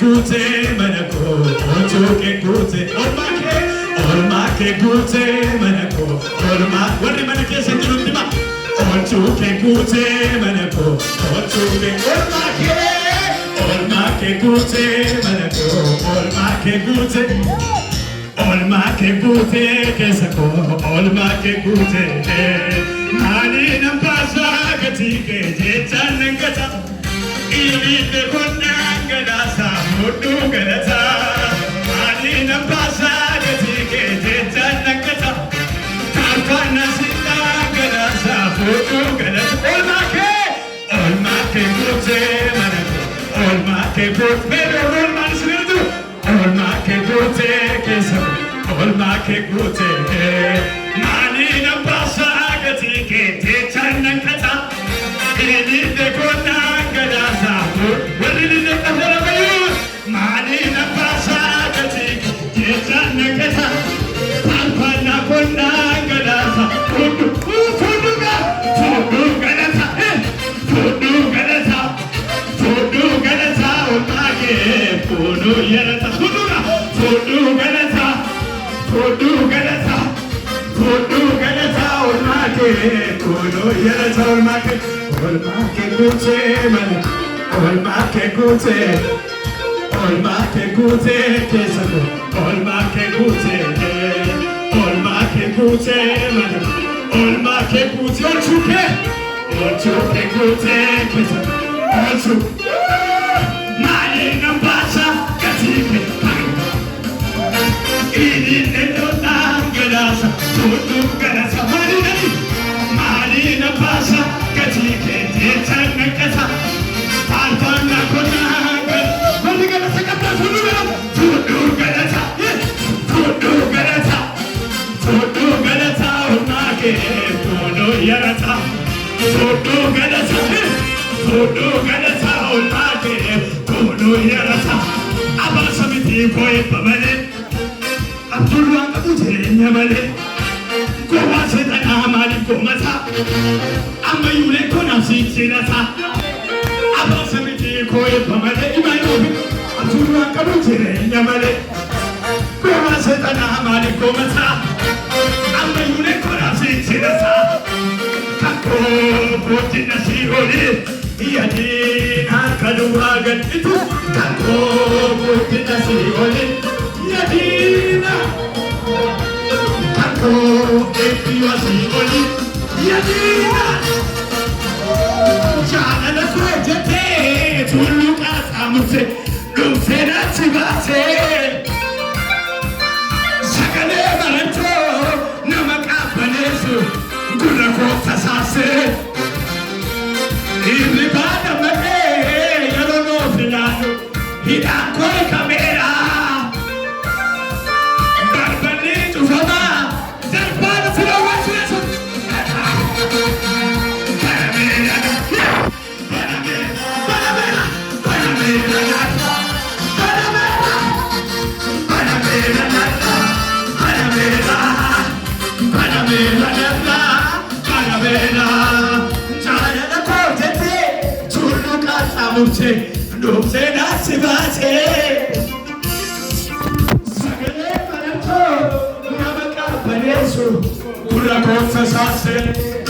gute manako ochuke gute olma ke gute manako olma warri manake sentirudima ochuke gute manako ochuke olma ke gute manako olma ke gute kesako olma ke gute mani nampasa gatike jetanangata ilite konangalasa mudu galata mani nampasa gatike jetanangata tarkana sinangalasa mudu galata olma ke gute manako olma ke gute pero olma sinirdu olma ke gute kesako olma ke gute mani nampasa gatike jetanangata ilite konangalasa warrilite qadarabayu mani nampasa gatike jetanangata palpana konangalasa fudu galata olmake fudu yarata fudu galata olmake fudu yarata olmake gute man olmake gute kesako olmake gute man olmake gute ochuke gute kesako ochuke mani nampasa gatike ilite konangalasa fudu galata mani nampasa gatike jetanangata palpana konangal mani galata kapta fudu galata olmake fudu yarata fudu galata olmake fudu yarata abasamiti koye pamale abdullah kabujere nyamale ko wase tana mali ko mata amma yule ko nafsi sinata abasamiti koye pamale imayo abdullah kabujere nyamale ko wase tana mali ko mata amma yule ko nafsi sinata kako potina siole yadina kaluwagan itu kako potina siole yadina kako ekiwa siole yadina jana la swete tuluka amuse lumsena tibate sakale baranto namaka panesu gura ko tasase Ibada mane yarono filano hidanko kamera darbani tufama darbana filawatu Dubse nasibate sagale baranto namaka panesu kula kotsa sase